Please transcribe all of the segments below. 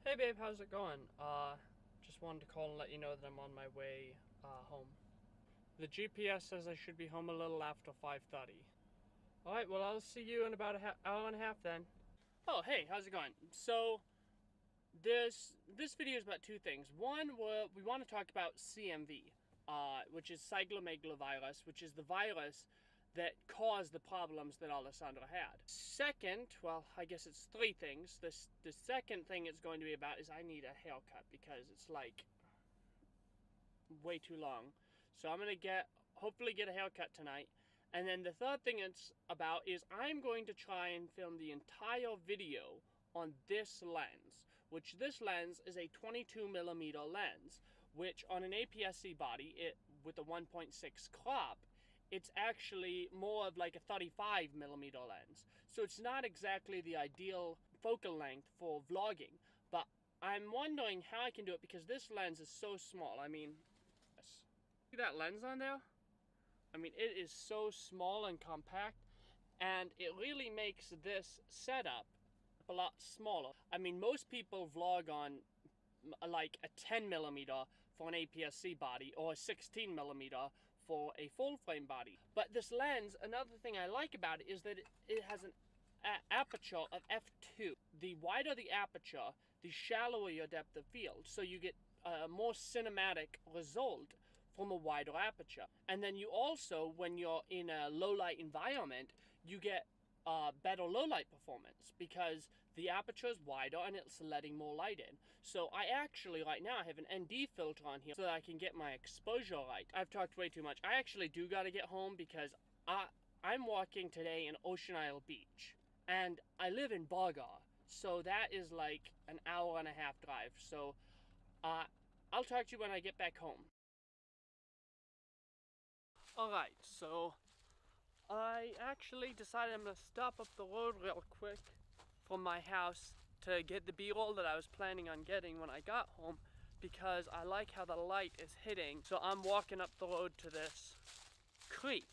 Hey babe, how's it going? Just wanted to call and let you know that I'm on my way home. The GPS says I should be home a little after 5:30. Alright, well I'll see you in about an hour and a half then. Oh, hey, how's it going? So, this video is about two things. One, we want to talk about C.M.V, which is Cytomegalovirus, which is the virus that caused the problems that Alessandra had. Second, well, I guess it's three things. The second thing it's going to be about is I need a haircut because it's like way too long. So I'm gonna hopefully get a haircut tonight. And then the third thing it's about is I'm going to try and film the entire video on this lens, which this lens is a 22mm lens, which on an APS-C body, with a 1.6 crop, it's actually more of like a 35mm lens. So it's not exactly the ideal focal length for vlogging, but I'm wondering how I can do it because this lens is so small. I mean, see that lens on there? I mean, it is so small and compact, and it really makes this setup a lot smaller. I mean, most people vlog on like a 10mm for an APS-C body or a 16mm for a full frame body. But this lens, another thing I like about it is that it has an aperture of f2. The wider the aperture, the shallower your depth of field. So you get a more cinematic result from a wider aperture. And then you also, when you're in a low light environment, you get better low light performance because the aperture is wider and it's letting more light in. So I actually right now have an ND filter on here so that I can get my exposure right. I've talked way too much. I actually do gotta get home because I'm walking today in Ocean Isle Beach and I live in Bargar, so that is like an hour and a half drive. So I'll talk to you when I get back home. Alright, so I actually decided I'm going to stop up the road real quick from my house to get the B-roll that I was planning on getting when I got home because I like how the light is hitting. So I'm walking up the road to this creek.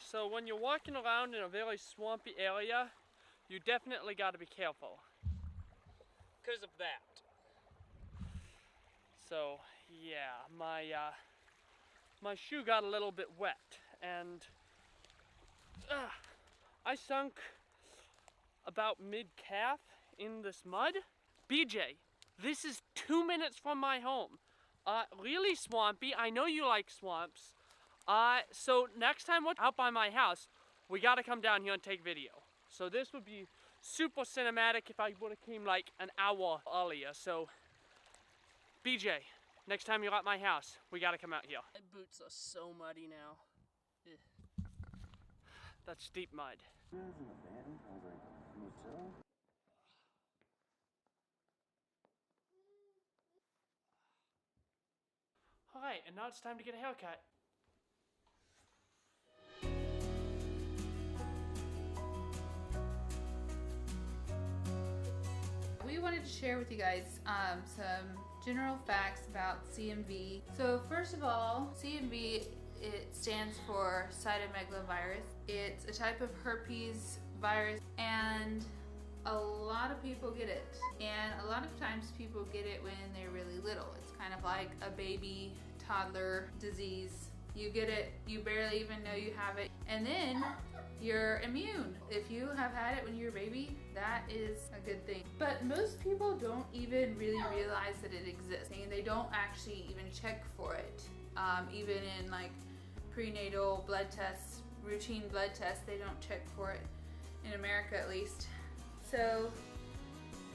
So when you're walking around in a very swampy area, you definitely got to be careful because of that. So yeah, my shoe got a little bit wet and I sunk about mid-calf in this mud. BJ, this is 2 minutes from my home. Really swampy. I know you like swamps. So next time we're out by my house, we gotta come down here and take video. So this would be super cinematic if I would have came like an hour earlier. So BJ, next time you're at my house, we gotta come out here. My boots are so muddy now. Ugh. That's deep mud. Alright, and now it's time to get a haircut. We wanted to share with you guys some general facts about C.M.V. So first of all, C.M.V, it stands for Cytomegalovirus. It's a type of herpes virus and a lot of people get it. And a lot of times people get it when they're really little. It's kind of like a baby, toddler disease. You get it, you barely even know you have it, and then you're immune. If you have had it when you're a baby, that is a good thing. But most people don't even really realize that it exists, and they don't actually even check for it. Even in like prenatal blood tests, routine blood tests, they don't check for it, in America at least. So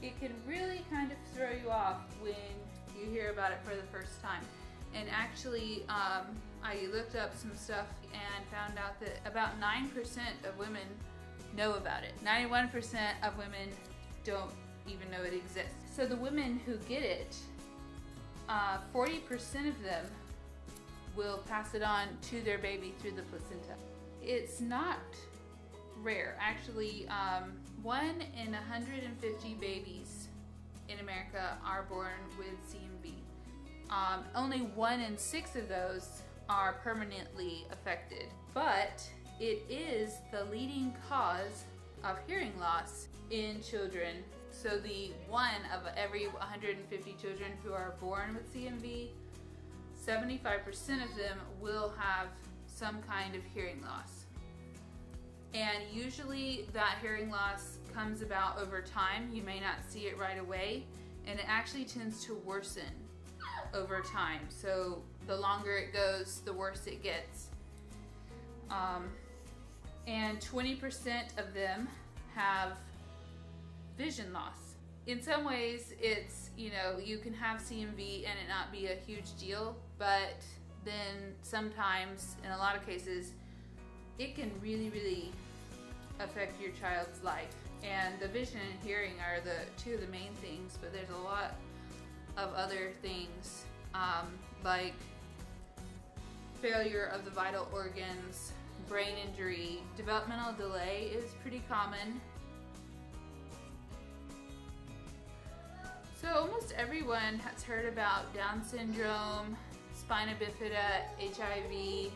it can really kind of throw you off when you hear about it for the first time. And actually, I looked up some stuff and found out that about 9% of women know about it. 91% of women don't even know it exists. So the women who get it, 40% of them will pass it on to their baby through the placenta. It's not rare. Actually, 1 in 150 babies in America are born with C.M.V. Only 1 in 6 of those are permanently affected, but it is the leading cause of hearing loss in children. So the 1 of every 150 children who are born with C.M.V, 75% of them will have some kind of hearing loss. And usually that hearing loss comes about over time. You may not see it right away, and it actually tends to worsen over time. So the longer it goes, the worse it gets. And 20% of them have vision loss. In some ways, it's, you can have C.M.V and it not be a huge deal, but then sometimes, in a lot of cases, it can really, really affect your child's life. And the vision and hearing are the two of the main things, but there's a lot of other things, like failure of the vital organs, brain injury, developmental delay is pretty common. So almost everyone has heard about Down syndrome, spina bifida, HIV,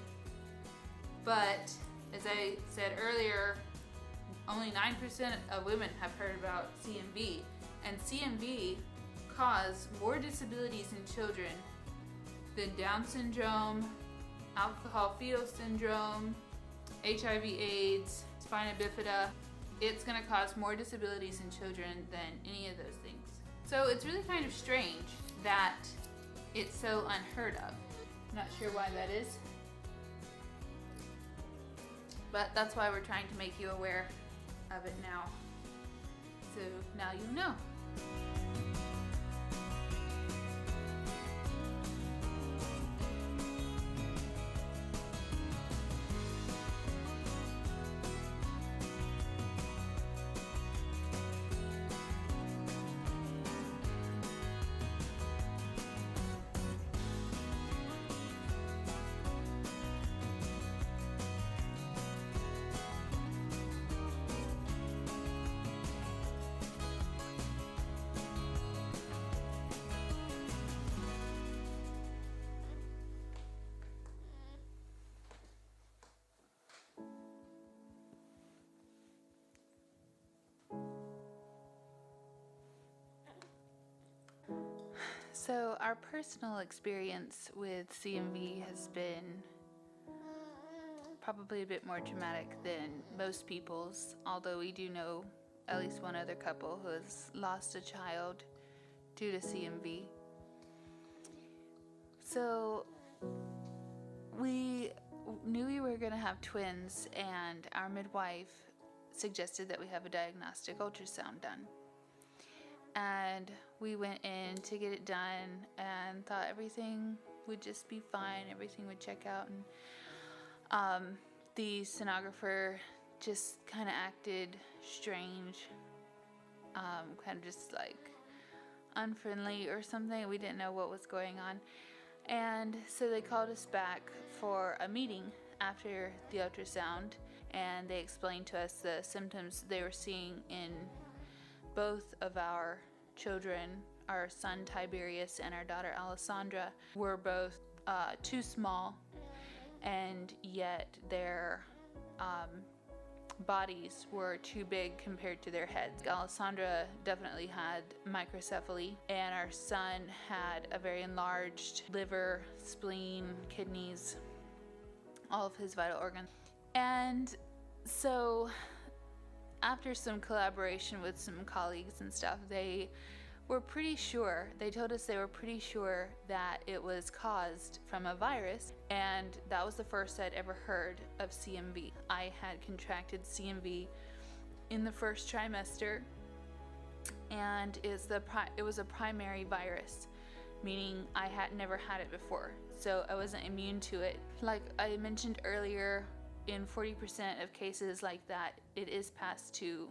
but as I said earlier, only 9% of women have heard about C.M.V, and C.M.V cause more disabilities in children than Down syndrome, alcohol fetal syndrome, HIV/AIDS, spina bifida. It's going to cause more disabilities in children than any of those things. So it's really kind of strange that it's so unheard of. I'm not sure why that is, but that's why we're trying to make you aware of it now. So now you know. So our personal experience with C.M.V has been probably a bit more traumatic than most people's, although we do know at least one other couple who has lost a child due to C.M.V. So we knew we were going to have twins, and our midwife suggested that we have a diagnostic ultrasound done. And we went in to get it done and thought everything would just be fine, everything would check out. And the sonographer just kind of acted strange, kind of just like unfriendly or something. We didn't know what was going on. And so they called us back for a meeting after the ultrasound, and they explained to us the symptoms they were seeing in both of our children. Our son Tiberius and our daughter Alessandra were both too small, and yet their bodies were too big compared to their heads. Alessandra definitely had microcephaly, and our son had a very enlarged liver, spleen, kidneys, all of his vital organs. And so after some collaboration with some colleagues and stuff, they were pretty sure, they told us they were pretty sure that it was caused from a virus, and that was the first I'd ever heard of C.M.V. I had contracted C.M.V in the first trimester, and it was a primary virus, meaning I had never had it before, so I wasn't immune to it. Like I mentioned earlier, in 40% of cases like that, it is passed to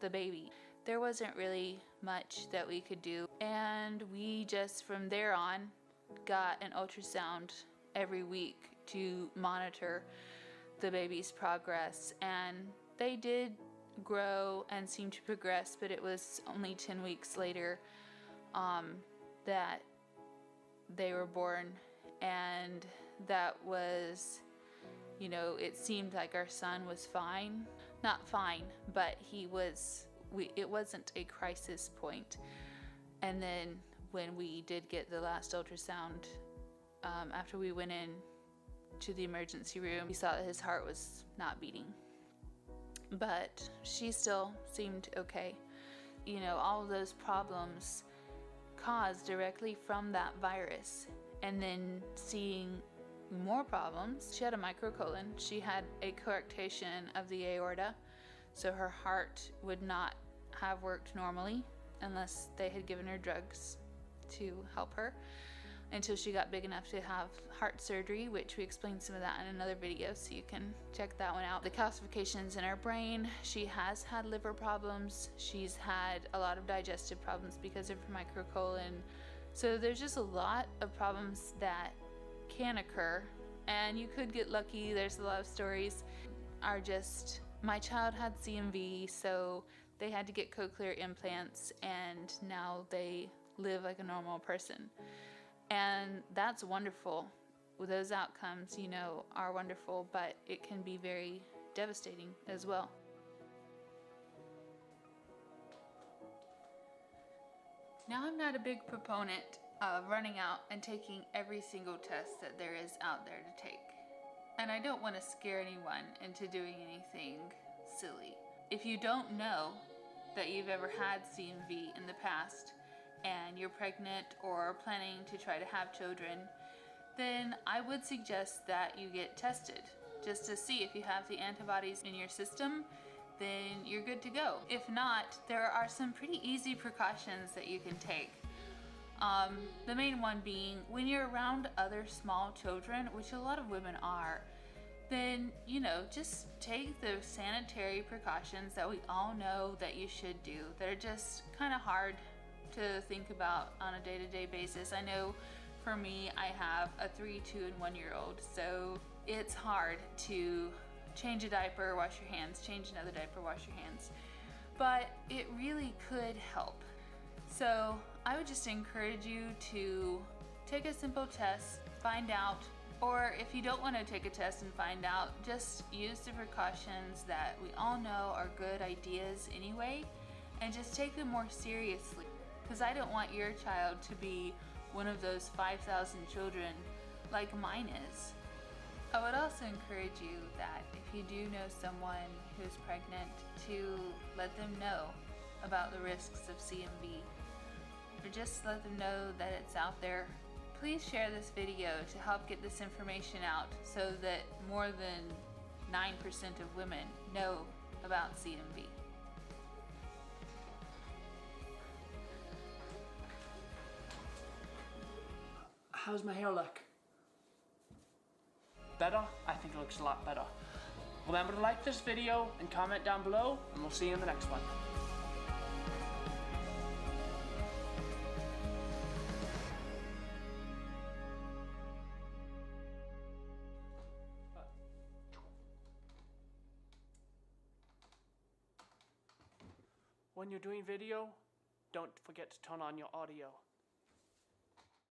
the baby. There wasn't really much that we could do, and we just from there on got an ultrasound every week to monitor the baby's progress, and they did grow and seem to progress, but it was only 10 weeks later that they were born, and that was, you know, it seemed like our son was fine. Not fine, but it wasn't a crisis point. And then when we did get the last ultrasound, after we went in to the emergency room, we saw that his heart was not beating. But she still seemed okay. You know, all of those problems caused directly from that virus. And then seeing more problems. She had a microcolon. She had a coarctation of the aorta, so her heart would not have worked normally unless they had given her drugs to help her, until she got big enough to have heart surgery, which we explained some of that in another video, so you can check that one out. The calcifications in her brain. She has had liver problems. She's had a lot of digestive problems because of her microcolon. So there's just a lot of problems that can occur, and you could get lucky. There's a lot of stories are just, my child had C.M.V, so they had to get cochlear implants, and now they live like a normal person, and that's wonderful. Those outcomes, you know, are wonderful, but it can be very devastating as well. Now, I'm not a big proponent of running out and taking every single test that there is out there to take. And I don't want to scare anyone into doing anything silly. If you don't know that you've ever had C.M.V in the past and you're pregnant or planning to try to have children, then I would suggest that you get tested just to see if you have the antibodies in your system. Then you're good to go. If not, there are some pretty easy precautions that you can take. The main one being, when you're around other small children, which a lot of women are, then, you know, just take the sanitary precautions that we all know that you should do. They're just kind of hard to think about on a day-to-day basis. I know for me, I have a 3, 2, and 1-year-old, so it's hard to change a diaper, wash your hands, change another diaper, wash your hands. But it really could help. So I would just encourage you to take a simple test, find out, or if you don't want to take a test and find out, just use the precautions that we all know are good ideas anyway, and just take them more seriously. Because I don't want your child to be one of those 5,000 children like mine is. I would also encourage you that if you do know someone who's pregnant, to let them know about the risks of C.M.V, or just let them know that it's out there. Please share this video to help get this information out so that more than 9% of women know about C.M.V. How's my hair look? Better? I think it looks a lot better. Remember to like this video and comment down below, and we'll see you in the next one. When you're doing video, don't forget to turn on your audio.